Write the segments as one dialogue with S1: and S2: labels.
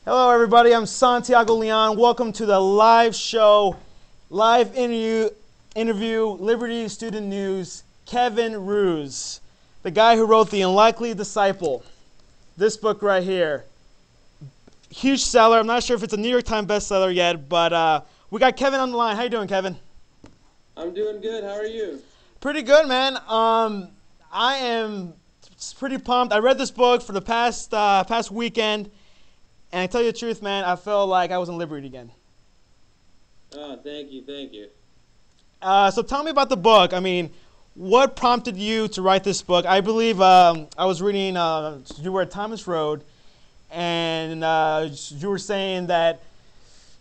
S1: Hello, everybody. I'm Santiago Leon. Welcome to the live show, live interview, Liberty Student News, Kevin Roose, the guy who wrote The Unlikely Disciple. This book right here. Huge seller. I'm not sure if it's a New York Times bestseller yet, but we got Kevin on the line. How you doing, Kevin?
S2: I'm doing good. How are you?
S1: Pretty good, man. I am pretty pumped. I read this book for the past weekend. And I tell you the truth, man, I felt like I was in Liberty again.
S2: Oh, thank you, thank you.
S1: So tell me about the book. I mean, what prompted you to write this book? I believe I was reading, you were at Thomas Road, and you were saying that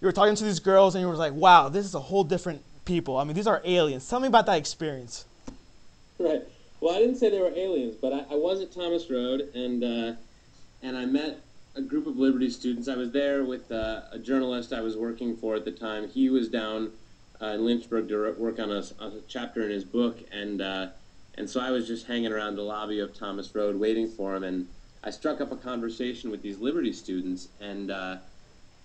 S1: you were talking to these girls, and you were like, wow, this is a whole different people. I mean, these are aliens. Tell me about that experience.
S2: Right. Well, I didn't say they were aliens, but I was at Thomas Road, and I met a group of Liberty students. I was there with a journalist I was working for at the time. He was down in Lynchburg to work on a chapter in his book, and so I was just hanging around the lobby of Thomas Road waiting for him, and I struck up a conversation with these Liberty students, and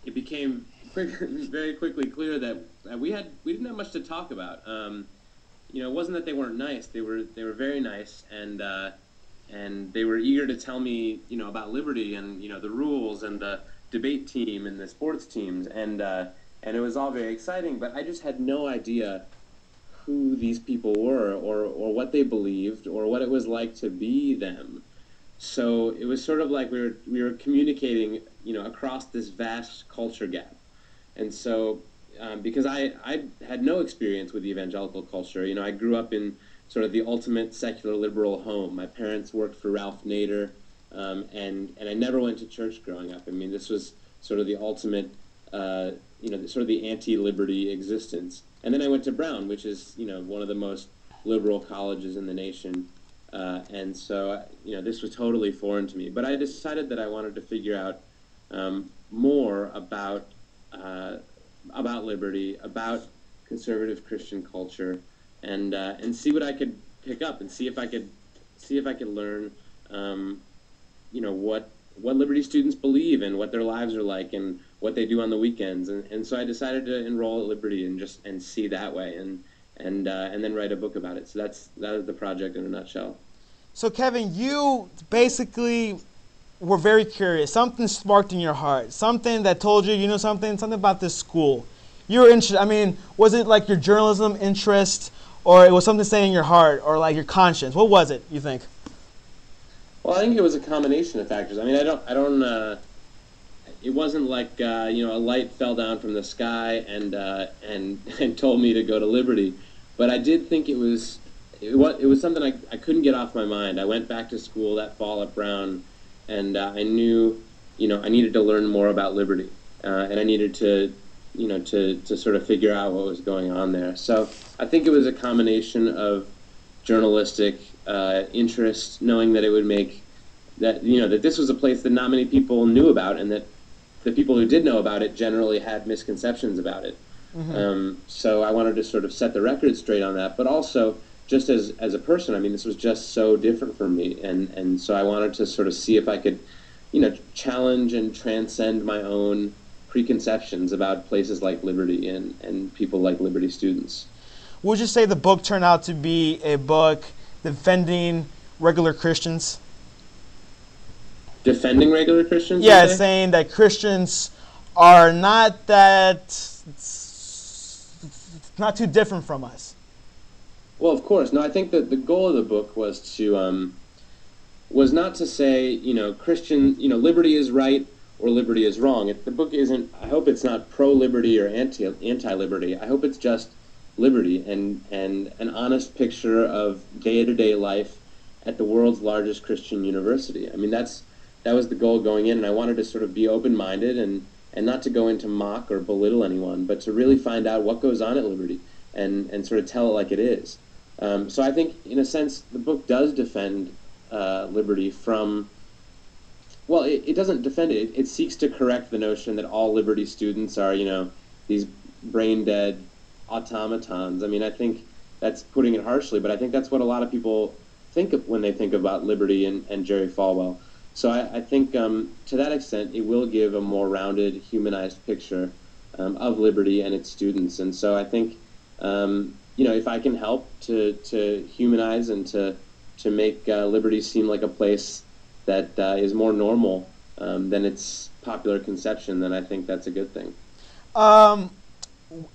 S2: it became very quickly clear that we didn't have much to talk about. It wasn't that they weren't nice; they were very nice, and they were eager to tell me, about Liberty and the rules and the debate team and the sports teams, and it was all very exciting. But I just had no idea who these people were, or what they believed, or what it was like to be them. So it was sort of like we were communicating, across this vast culture gap. And so, because I had no experience with the evangelical culture, I grew up in sort of the ultimate secular liberal home. My parents worked for Ralph Nader, and I never went to church growing up. I mean, this was sort of the ultimate, sort of the anti-liberty existence. And then I went to Brown, which is, one of the most liberal colleges in the nation. And so, this was totally foreign to me. But I decided that I wanted to figure out more about liberty, about conservative Christian culture, and see what I could pick up, and see if I could learn, what Liberty students believe and what their lives are like and what they do on the weekends, and so I decided to enroll at Liberty and see that way, and then write a book about it. So that is the project in a nutshell.
S1: So Kevin, you basically were very curious. Something sparked in your heart. Something that told you, something about this school. You were interested. I mean, was it like your journalism interest, or it was something saying in your heart, or like your conscience? What was it, you think?
S2: Well, I think it was a combination of factors. I mean, it wasn't like, a light fell down from the sky and told me to go to Liberty. But I did think it was something I couldn't get off my mind. I went back to school that fall at Brown, and I knew, I needed to learn more about Liberty, and I needed to sort of figure out what was going on there. So I think it was a combination of journalistic interest, knowing that it would make that this was a place that not many people knew about, and that the people who did know about it generally had misconceptions about it. Mm-hmm. So I wanted to sort of set the record straight on that, but also just as a person, I mean, this was just so different for me, and so I wanted to sort of see if I could, challenge and transcend my own preconceptions about places like Liberty and people like Liberty students.
S1: Would you say the book turned out to be a book defending regular Christians?
S2: Defending regular Christians?
S1: Yeah, saying that Christians are not too different from us.
S2: Well, of course. No, I think that the goal of the book was not to say, Christian, liberty is right or liberty is wrong. The book isn't, I hope it's not pro-liberty or anti-liberty. I hope it's just liberty and an honest picture of day-to-day life at the world's largest Christian university. I mean, that was the goal going in, and I wanted to sort of be open-minded and not to go into mock or belittle anyone, but to really find out what goes on at Liberty and sort of tell it like it is. So I think, in a sense, the book does defend liberty from, well, it doesn't defend it. It seeks to correct the notion that all Liberty students are, these brain-dead automatons. I mean, I think that's putting it harshly, but I think that's what a lot of people think of when they think about Liberty and Jerry Falwell. So I think to that extent, it will give a more rounded, humanized picture of liberty and its students. And so I think, if I can help to humanize and to make liberty seem like a place that is more normal than its popular conception, then I think that's a good thing.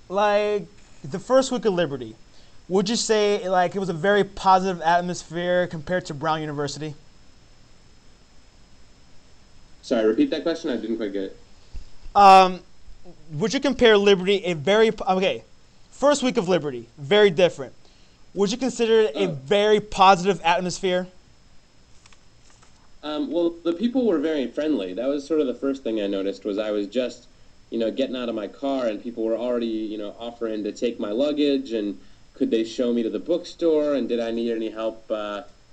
S1: Like the first week of Liberty, would you say like it was a very positive atmosphere compared to Brown University?
S2: Sorry, repeat that question. I didn't quite get it.
S1: Um, would you compare Liberty okay, first week of Liberty, very different. Would you consider it a very positive atmosphere?
S2: Well, the people were very friendly. That was sort of the first thing I noticed. Was I was just, getting out of my car, and people were already, offering to take my luggage, and could they show me to the bookstore, and did I need any help,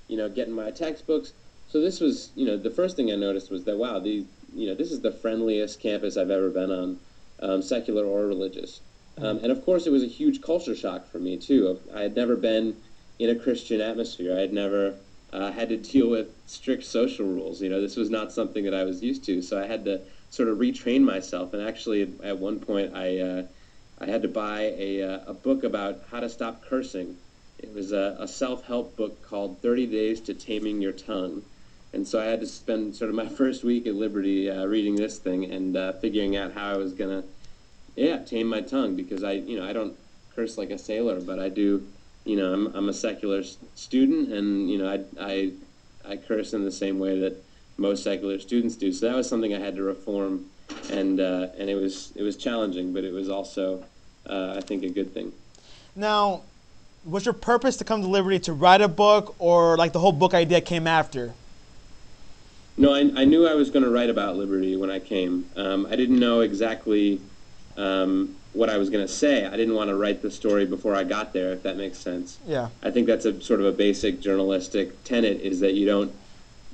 S2: getting my textbooks. So this was, the first thing I noticed was that, wow, this is the friendliest campus I've ever been on, secular or religious. And of course, it was a huge culture shock for me too. I had never been in a Christian atmosphere. I had never had to deal with strict social rules. This was not something that I was used to. So I had to sort of retrain myself. And actually, at one point, I had to buy a book about how to stop cursing. It was a self-help book called 30 Days to Taming Your Tongue. And so I had to spend sort of my first week at Liberty reading this thing and figuring out how I was going to, tame my tongue, because I don't curse like a sailor, but I do, I'm a secular student, and, I curse in the same way that most secular students do. So that was something I had to reform, and it was challenging, but it was also, I think, a good thing.
S1: Now, was your purpose to come to Liberty to write a book, or like the whole book idea came after?
S2: No, I knew I was going to write about liberty when I came. I didn't know exactly what I was going to say. I didn't want to write the story before I got there, if that makes sense.
S1: Yeah.
S2: I think that's a sort of a basic journalistic tenet, is that you don't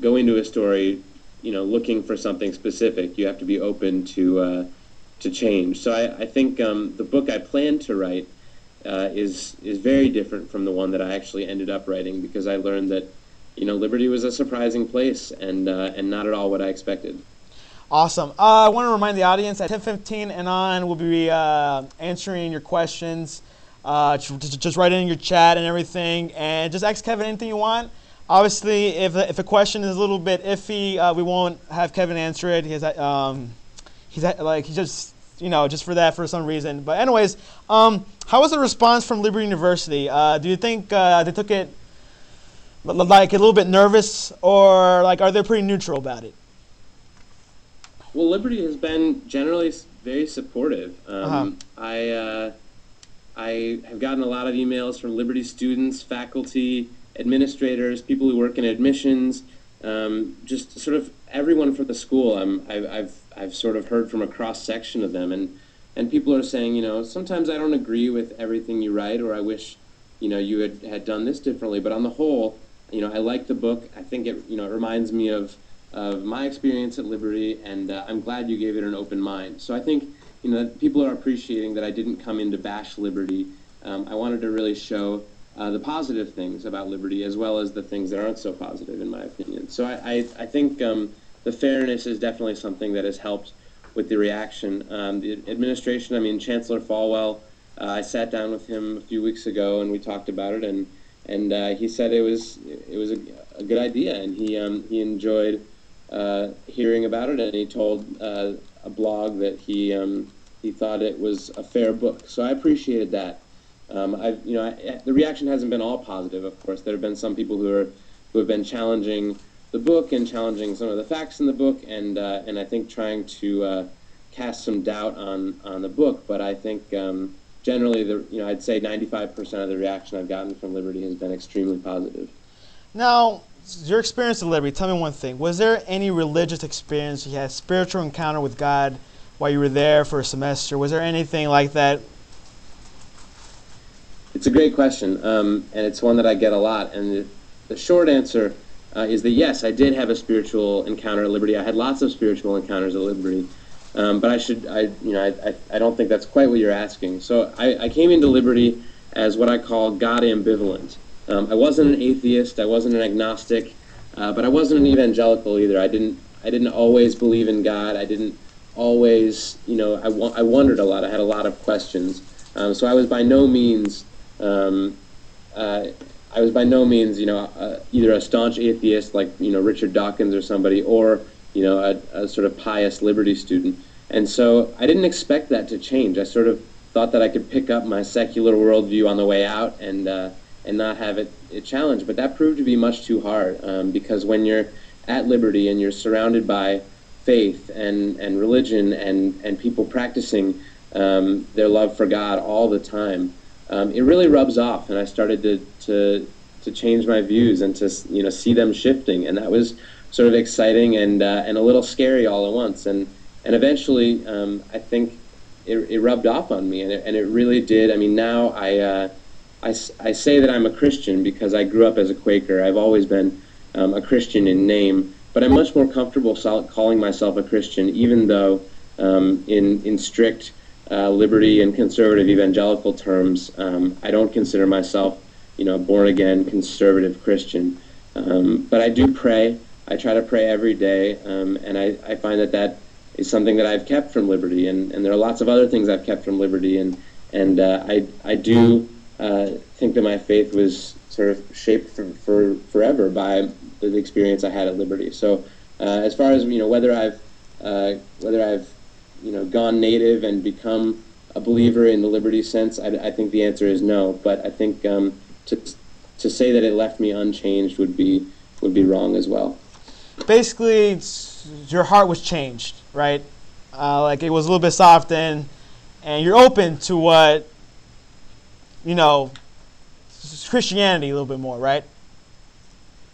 S2: go into a story, looking for something specific. You have to be open to change. So I think the book I planned to write is very different from the one that I actually ended up writing, because I learned that Liberty was a surprising place, and not at all what I expected.
S1: Awesome. I want to remind the audience at 10:15 and on, we'll be answering your questions. Just write it in your chat and everything, and just ask Kevin anything you want. Obviously, if a question is a little bit iffy, we won't have Kevin answer it. He's just just for some reason. But anyways, how was the response from Liberty University? Do you think they took it like a little bit nervous, or like are they pretty neutral about it?
S2: Well, Liberty has been generally very supportive. I have gotten a lot of emails from Liberty students, faculty, administrators, people who work in admissions, just sort of everyone from the school. I've sort of heard from a cross section of them, and people are saying, sometimes I don't agree with everything you write, or I wish, you had done this differently. But on the whole, I like the book. I think it, it reminds me of my experience at Liberty, and I'm glad you gave it an open mind. So I think, people are appreciating that I didn't come in to bash Liberty. I wanted to really show the positive things about Liberty, as well as the things that aren't so positive, in my opinion. So I think the fairness is definitely something that has helped with the reaction. The administration, Chancellor Falwell, I sat down with him a few weeks ago, and we talked about it, and he said it was a good idea, and he enjoyed hearing about it, and he told a blog that he thought it was a fair book. So I appreciated that. The reaction hasn't been all positive, of course. There have been some people who have been challenging the book and challenging some of the facts in the book, and I think trying to cast some doubt on the book. But I think generally, I'd say 95% of the reaction I've gotten from Liberty has been extremely positive.
S1: Now, your experience at Liberty, tell me one thing. Was there any religious experience? You had a spiritual encounter with God while you were there for a semester? Was there anything like that?
S2: It's a great question, and it's one that I get a lot. And the short answer is that yes, I did have a spiritual encounter at Liberty. I had lots of spiritual encounters at Liberty, but I don't think that's quite what you're asking. So I came into Liberty as what I call God ambivalent. I wasn't an atheist. I wasn't an agnostic. But I wasn't an evangelical either. I didn't always believe in God. I didn't always, I wondered a lot. I had a lot of questions. So I was by no means, um, uh, either a staunch atheist like, Richard Dawkins or somebody, or, a sort of pious liberty student. And so I didn't expect that to change. I sort of thought that I could pick up my secular worldview on the way out and not have it challenged. But that proved to be much too hard, because when you're at liberty and you're surrounded by faith and religion and people practicing their love for God all the time, it really rubs off. And I started to change my views and to see them shifting, and that was sort of exciting and a little scary all at once. And eventually, I think it rubbed off on me, and it really did. I mean, now I say that I'm a Christian because I grew up as a Quaker. I've always been a Christian in name, but I'm much more comfortable calling myself a Christian, even though in strict liberty and conservative evangelical terms, I don't consider myself, born again conservative Christian. But I do pray. I try to pray every day, and I find that is something that I've kept from liberty, and there are lots of other things I've kept from liberty, and I do think that my faith was sort of shaped forever by the experience I had at liberty. So as far as whether I've gone native and become a believer in the liberty sense, I think the answer is no. But I think to say that it left me unchanged would be wrong as well.
S1: Basically, your heart was changed, right? Like it was a little bit softened, and you're open to what, Christianity a little bit more, right?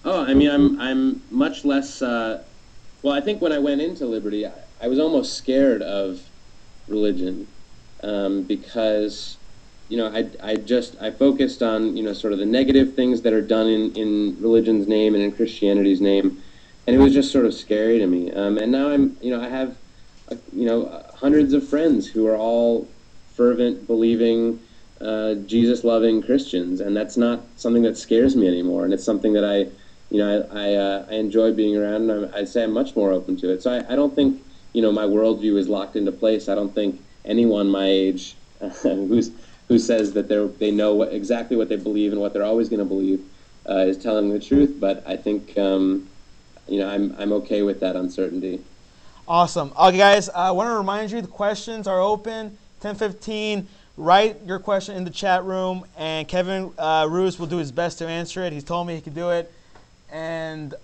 S2: Oh, I mean, I'm much less. Well, I think when I went into liberty, I was almost scared of religion, because I focused on sort of the negative things that are done in religion's name and in Christianity's name, and it was just sort of scary to me. And now I have hundreds of friends who are all fervent, believing, Jesus-loving Christians, and that's not something that scares me anymore. And it's something that I enjoy being around, and I'd say I'm much more open to it. So I don't think my worldview is locked into place. I don't think anyone my age who says that they know exactly what they believe and what they're always going to believe is telling the truth. But I think I'm okay with that uncertainty.
S1: Awesome. Okay, guys, I want to remind you the questions are open. 10:15. Write your question in the chat room, and Kevin Roose will do his best to answer it. He's told me he could do it, and there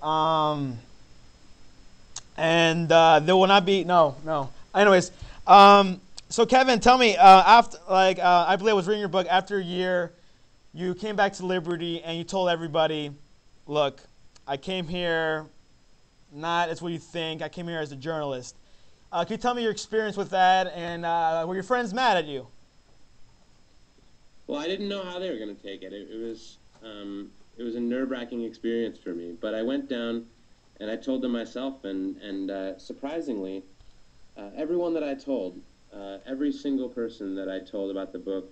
S1: will not be no. Anyways, so Kevin, tell me, after I believe I was reading your book. After a year, you came back to Liberty, and you told everybody, "Look, I came here not as what you think. I came here as a journalist." Can you tell me your experience with that, and were your friends mad at you?
S2: Well, I didn't know how they were going to take it. It was a nerve-wracking experience for me. But I went down, and I told them myself, and surprisingly, everyone that I told, every single person that I told about the book,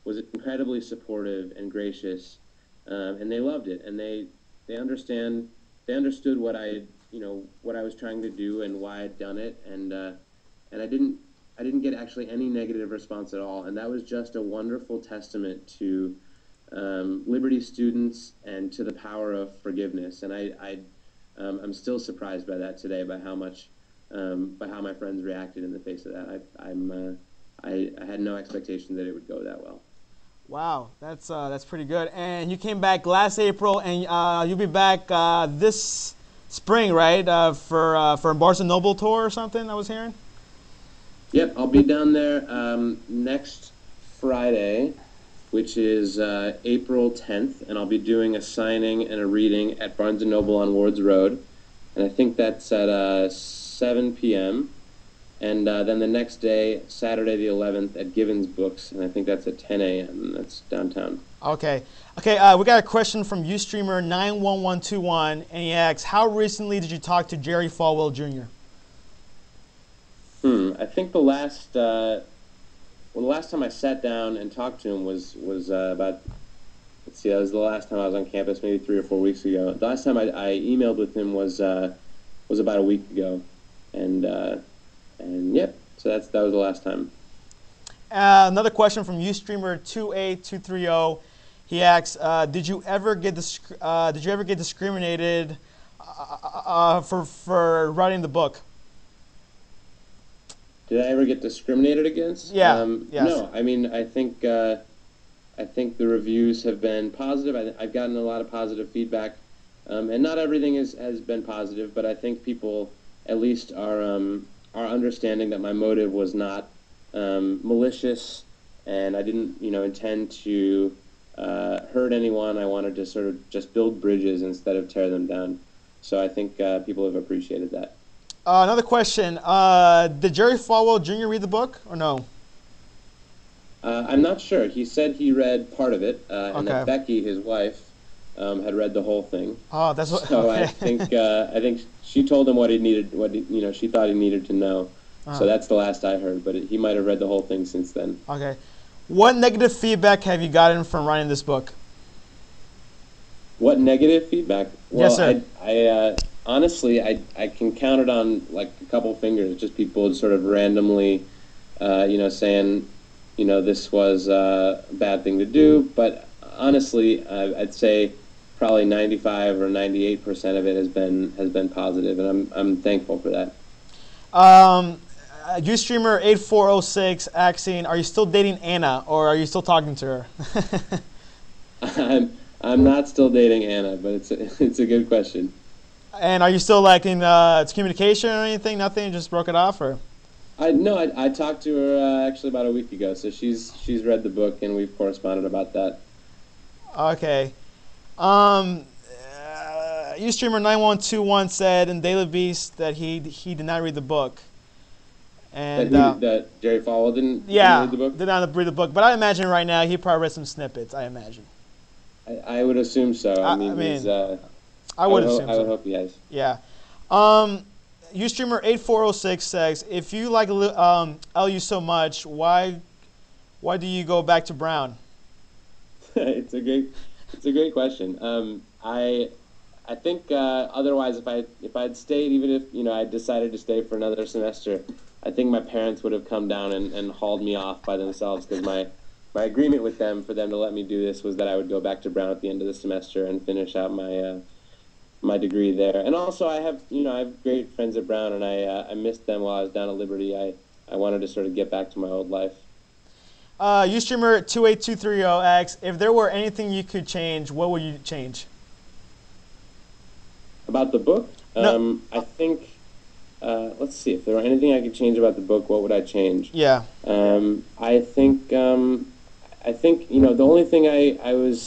S2: was incredibly supportive and gracious, and they loved it, and they understood what what I was trying to do and why I'd done it, and I didn't get actually any negative response at all, and that was just a wonderful testament to Liberty students and to the power of forgiveness. And I'm still surprised by that today, by how my friends reacted in the face of that. I had no expectation that it would go that well.
S1: Wow, that's pretty good. And you came back last April, and you'll be back this spring, right? For a Barnes & Noble tour or something, I was hearing?
S2: Yep, I'll be down there next Friday, which is April 10th, and I'll be doing a signing and a reading at Barnes & Noble on Wards Road, and I think that's at 7 p.m., and then the next day, Saturday the 11th, at Gibbons Books, and I think that's at 10 a.m., that's downtown.
S1: Okay, we got a question from Ustreamer 91121, and he asks, how recently did you talk to Jerry Falwell Jr.?
S2: I think the last time I sat down and talked to him was about let's see, that was the last time I was on campus, maybe 3 or 4 weeks ago. The last time I emailed with him was about a week ago, and yep. So that was the last time.
S1: Another question from Ustreamer 28230. He asks, did you ever get discriminated for writing the book?
S2: Did I ever get discriminated against?
S1: Yeah. Yes.
S2: No. I mean, I think the reviews have been positive. I've gotten a lot of positive feedback, and not everything has been positive, but I think people at least are understanding that my motive was not malicious, and I didn't intend to hurt anyone. I wanted to sort of just build bridges instead of tear them down. So I think people have appreciated that.
S1: Another question. Did Jerry Falwell Jr. read the book or no?
S2: I'm not sure. He said he read part of it, and
S1: Okay.
S2: that Becky, his wife, had read the whole thing.
S1: Oh, that's what.
S2: So
S1: Okay.
S2: I think she told him what he needed, she thought he needed to know. So that's the last I heard. But he might have read the whole thing since then.
S1: Okay. What negative feedback have you gotten from writing this book?
S2: What negative feedback?
S1: Yes, sir.
S2: I honestly, I can count it on like a couple fingers. Just people sort of randomly, saying, this was a bad thing to do. But honestly, I'd say probably 95 or 98% of it has been positive, and I'm thankful for that.
S1: Ustreamer 8406 asking, are you still dating Anna or are you still talking to her?
S2: I'm not still dating Anna, but it's a good question.
S1: And are you still like in communication or anything? Nothing, just broke it off, or?
S2: I talked to her actually about a week ago, so she's read the book and we've corresponded about that.
S1: Okay. Ustreamer 9121 said in Daily Beast that he did not read the book. And
S2: that Jerry Falwell didn't read the book?
S1: Did not read the book. But I imagine right now he probably read some snippets, I imagine.
S2: I would assume so. I would hope he has.
S1: Yeah. Ustreamer 8406 says, if you like LU so much, why do you go back to Brown?
S2: It's a great question. I think otherwise, if I'd stayed, even if I decided to stay for another semester, I think my parents would have come down and hauled me off by themselves, because my agreement with them for them to let me do this was that I would go back to Brown at the end of the semester and finish out my degree there. And also I have great friends at Brown, and I missed them while I was down at Liberty. I wanted to sort of get back to my old life.
S1: Ustreamer 28230 asks, if there were anything you could change, what would you change?
S2: About the book?
S1: No.
S2: I think, let's see, if there were anything I could change about the book, what would I change?
S1: Yeah.
S2: I think the only thing I was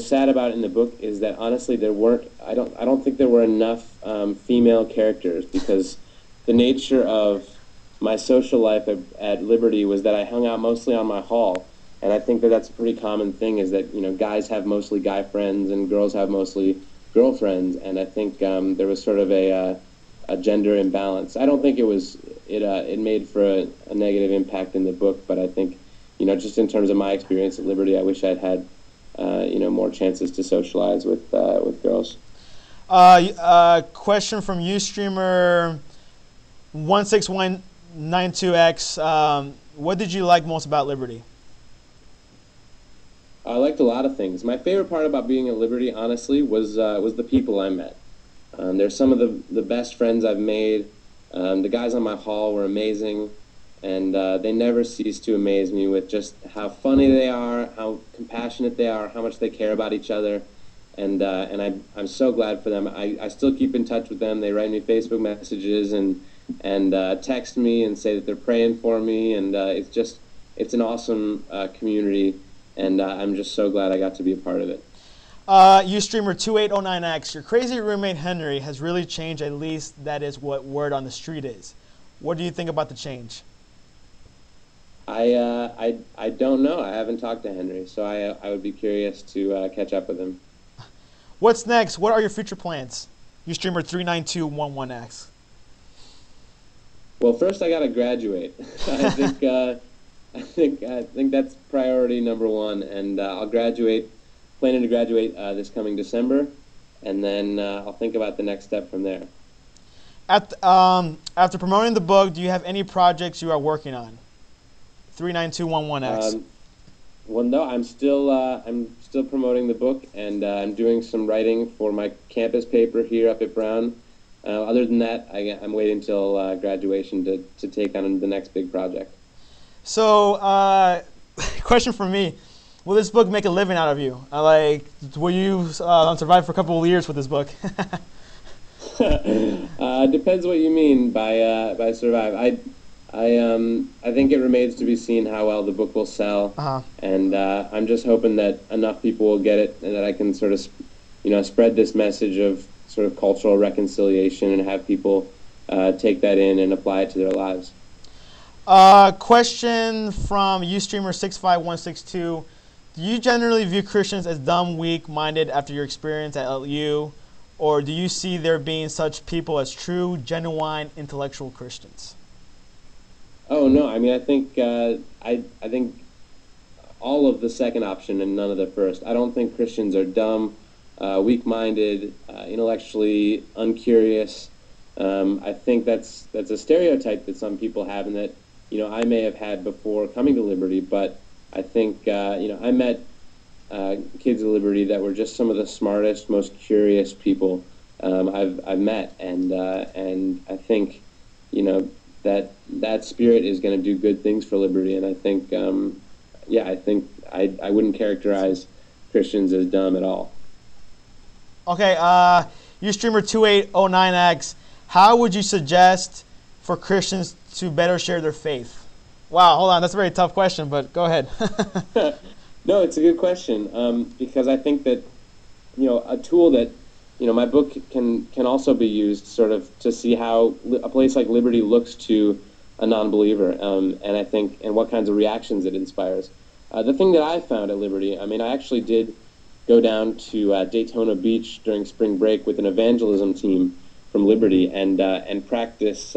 S2: sad about in the book is that honestly I don't think there were enough female characters, because the nature of my social life at Liberty was that I hung out mostly on my hall, and I think that's a pretty common thing, is that guys have mostly guy friends and girls have mostly girlfriends, and I think there was sort of a gender imbalance. I don't think it made for a negative impact in the book, but I think just in terms of my experience at Liberty, I wish I'd had more chances to socialize with girls.
S1: Question from Ustreamer 16192X. What did you like most about Liberty?
S2: I liked a lot of things. My favorite part about being at Liberty, honestly, was the people I met. They're some of the best friends I've made. The guys on my hall were amazing, and they never cease to amaze me with just how funny they are, how compassionate they are, how much they care about each other, and I'm so glad for them. I still keep in touch with them. They write me Facebook messages and text me and say that they're praying for me, and it's an awesome community, and I'm just so glad I got to be a part of it.
S1: Ustreamer 2809X, your crazy roommate Henry has really changed, at least that is what word on the street is. What do you think about the change?
S2: I don't know. I haven't talked to Henry, so I would be curious to catch up with him.
S1: What's next? What are your future plans? Ustreamer 39211X.
S2: Well, first I got to graduate. I think I think that's priority number one, and planning to graduate this coming December, and then I'll think about the next step from there.
S1: After promoting the book, do you have any projects you are working on? 39211X.
S2: Well, no, I'm still promoting the book, and I'm doing some writing for my campus paper here up at Brown. Other than that, I'm waiting until graduation to take on the next big project.
S1: So, question for me: will this book make a living out of you? Will you survive for a couple of years with this book?
S2: Depends what you mean by survive. I think it remains to be seen how well the book will sell, and I'm just hoping that enough people will get it, and that I can sort of, spread this message of sort of cultural reconciliation and have people take that in and apply it to their lives.
S1: Question from Ustreamer65162. Do you generally view Christians as dumb, weak-minded after your experience at LU, or do you see there being such people as true, genuine, intellectual Christians?
S2: Oh no, I mean I think all of the second option and none of the first. I don't think Christians are dumb, weak-minded, intellectually uncurious. I think that's a stereotype that some people have, and that I may have had before coming to Liberty. But I think I met kids at Liberty that were just some of the smartest, most curious people I've met, and I think that spirit is going to do good things for Liberty. And I think I wouldn't characterize Christians as dumb at all.
S1: Okay, Ustreamer2809X, how would you suggest for Christians to better share their faith? Wow, hold on, that's a very tough question, but go ahead.
S2: No, it's a good question, because I think that a tool that my book can also be used sort of to see how a place like Liberty looks to a non-believer, and what kinds of reactions it inspires. The thing that I found at Liberty, I mean, I actually did go down to Daytona Beach during spring break with an evangelism team from Liberty, and practice,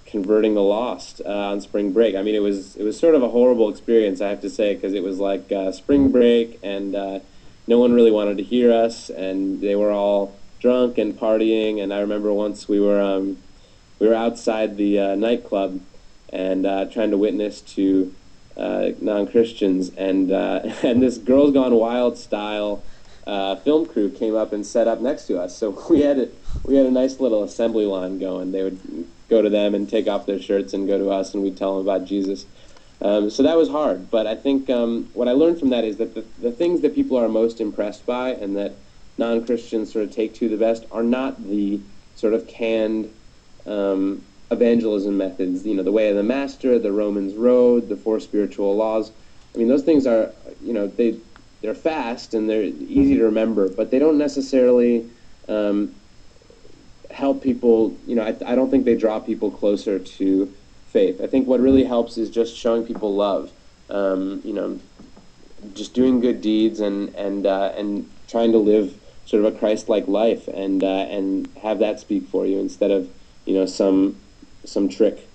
S2: converting the lost on spring break. I mean, it was sort of a horrible experience, I have to say, because it was like spring break, and no one really wanted to hear us, and they were all drunk and partying. And I remember once we were outside the nightclub and trying to witness to non-Christians, and this Girls Gone Wild style film crew came up and set up next to us. So we had a nice little assembly line going. They would go to them and take off their shirts and go to us, and we'd tell them about Jesus. So that was hard, but I think what I learned from that is that the things that people are most impressed by and that non-Christians sort of take to the best are not the sort of canned evangelism methods, the way of the master, the Romans road, the four spiritual laws. I mean, those things are, they're fast and they're easy to remember, but they don't necessarily help people. I don't think they draw people closer to faith. I think what really helps is just showing people love, just doing good deeds and trying to live sort of a Christ-like life, and have that speak for you instead of some trick.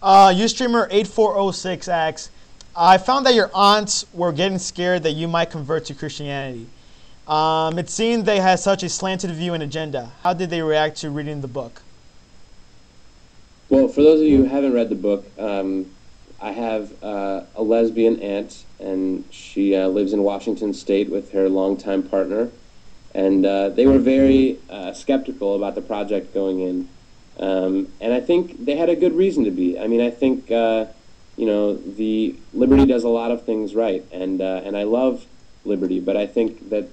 S1: Ustreamer8406X, I found that your aunts were getting scared that you might convert to Christianity. It seemed they had such a slanted view and agenda. How did they react to reading the book?
S2: Well, for those of you who haven't read the book, I have a lesbian aunt, and she lives in Washington State with her longtime partner, and they were very skeptical about the project going in, and I think they had a good reason to be. I mean, I think the Liberty does a lot of things right, and I love Liberty, but I think that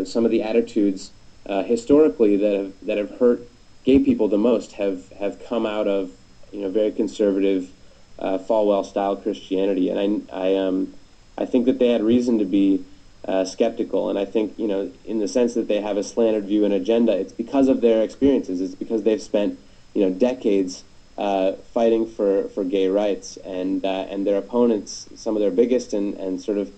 S2: some of the attitudes historically that have hurt gay people the most have come out of very conservative Falwell-style Christianity, and I think that they had reason to be skeptical, and I think in the sense that they have a slanted view and agenda, it's because of their experiences. It's because they've spent decades fighting for gay rights, and their opponents, some of their biggest and sort of,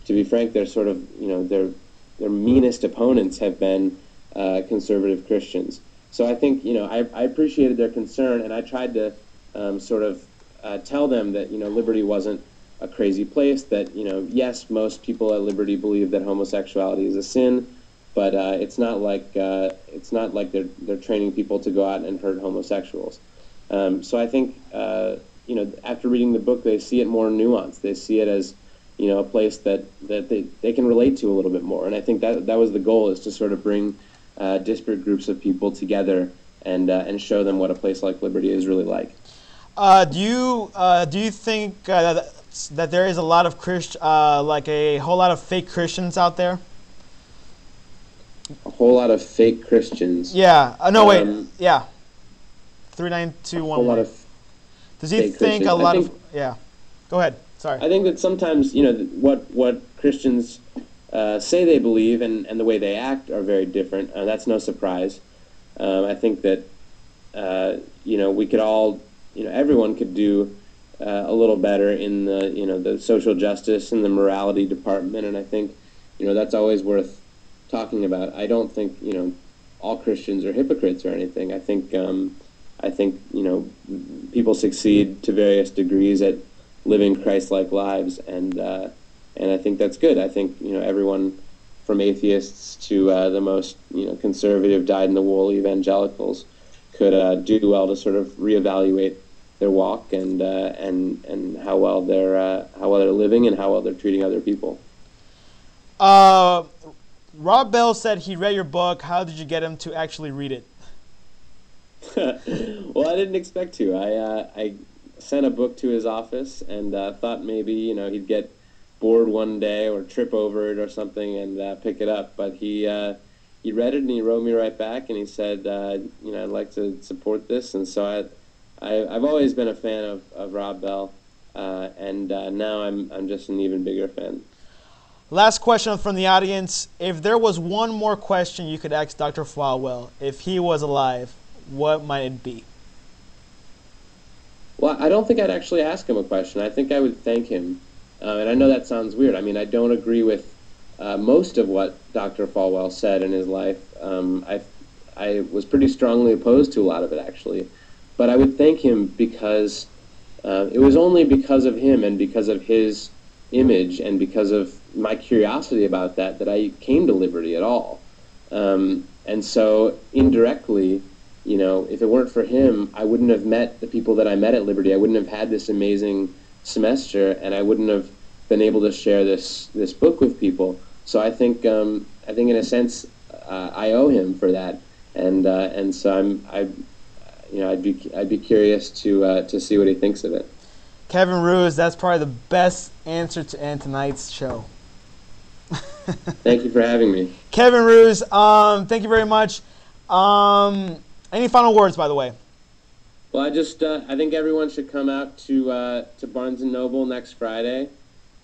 S2: to be frank, their sort of their meanest opponents have been conservative Christians. So I think I appreciated their concern, and I tried to sort of tell them that liberty wasn't a crazy place. That yes, most people at Liberty believe that homosexuality is a sin, but it's not like they're training people to go out and hurt homosexuals. So I think after reading the book, they see it more nuanced. They see it as a place that they can relate to a little bit more. And I think that was the goal, is to sort of bring disparate groups of people together and show them what a place like Liberty is really like.
S1: Do you think that there is a lot of like a whole lot of fake Christians out there?
S2: A whole lot of fake Christians.
S1: Yeah. No, wait. Yeah. 39211.
S2: A whole lot of.
S1: Does he think a lot of? Yeah. Go ahead. Sorry.
S2: I think that sometimes what Christians say they believe and the way they act are very different. That's no surprise. I think that we could all everyone could do a little better in the social justice and the morality department, and I think that's always worth talking about. I don't think all Christians are hypocrites or anything. I think people succeed to various degrees at living Christ-like lives, and I think that's good. I think everyone from atheists to the most conservative, dyed-in-the-wool evangelicals could do well to sort of reevaluate their walk and how well they're living and how well they're treating other people.
S1: Rob Bell said he read your book. How did you get him to actually read it?
S2: Well, I didn't expect to. I sent a book to his office and thought maybe he'd get bored one day or trip over it or something and pick it up. But he read it and he wrote me right back and he said, I'd like to support this. And so I've always been a fan of Rob Bell, and now I'm just an even bigger fan.
S1: Last question from the audience. If there was one more question you could ask Dr. Falwell, if he was alive, what might it be?
S2: Well, I don't think I'd actually ask him a question. I think I would thank him. And I know that sounds weird. I mean, I don't agree with most of what Dr. Falwell said in his life. I was pretty strongly opposed to a lot of it, actually. But I would thank him because it was only because of him and because of his image and because of my curiosity about that I came to Liberty at all. And so indirectly, if it weren't for him, I wouldn't have met the people that I met at Liberty. I wouldn't have had this amazing semester, and I wouldn't have been able to share this book with people. So I think in a sense, I owe him for that, and so I'd be curious to see what he thinks of it.
S1: Kevin Roose, that's probably the best answer to end tonight's show.
S2: Thank you for having me.
S1: Kevin Roose, thank you very much. Any final words, by the way?
S2: Well, I think everyone should come out to Barnes & Noble next Friday,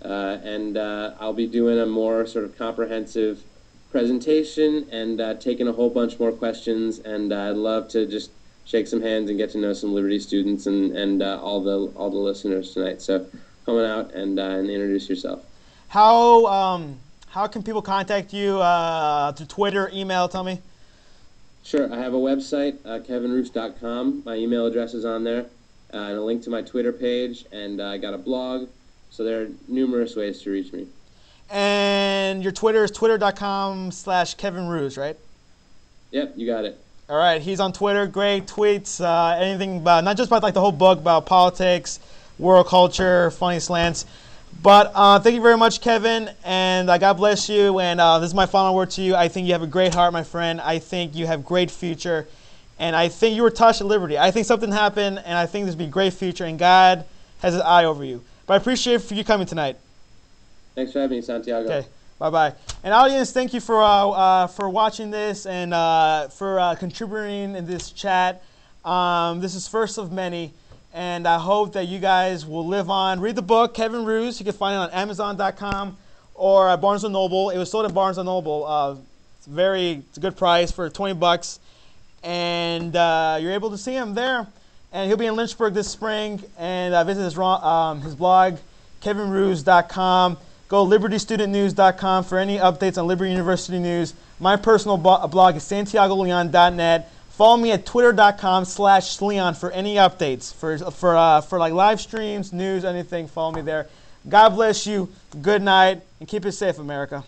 S2: and I'll be doing a more sort of comprehensive presentation and taking a whole bunch more questions, and I'd love to just shake some hands and get to know some Liberty students and all the listeners tonight. So come on out and introduce yourself.
S1: How can people contact you? Through Twitter, email? Tell me.
S2: Sure. I have a website, kevinroose.com. My email address is on there, and a link to my Twitter page, and I got a blog. So there are numerous ways to reach me.
S1: And your Twitter is twitter.com/Kevin Roose, right?
S2: Yep, you got it.
S1: All right, he's on Twitter. Great tweets. Anything about, not just about like the whole book, about politics, world culture, funny slants. But thank you very much, Kevin, and God bless you. And this is my final word to you. I think you have a great heart, my friend. I think you have great future, and I think you were touched at Liberty. I think something happened, and I think there's be a great future, and God has his eye over you. But I appreciate you coming tonight.
S2: Thanks for having me, Santiago.
S1: Okay, bye-bye. And audience, thank you for watching this and for contributing in this chat. This is first of many. And I hope that you guys will live on. Read the book, Kevin Roose. You can find it on Amazon.com or at Barnes & Noble. It was sold at Barnes & Noble. It's a good price for $20. And you're able to see him there. And he'll be in Lynchburg this spring. And visit his blog, kevinroose.com. Go libertystudentnews.com for any updates on Liberty University news. My personal blog is santiagoleon.net. Follow me at twitter.com/Leon for any updates, for like live streams, news, anything. Follow me there. God bless you. Good night, and keep it safe, America.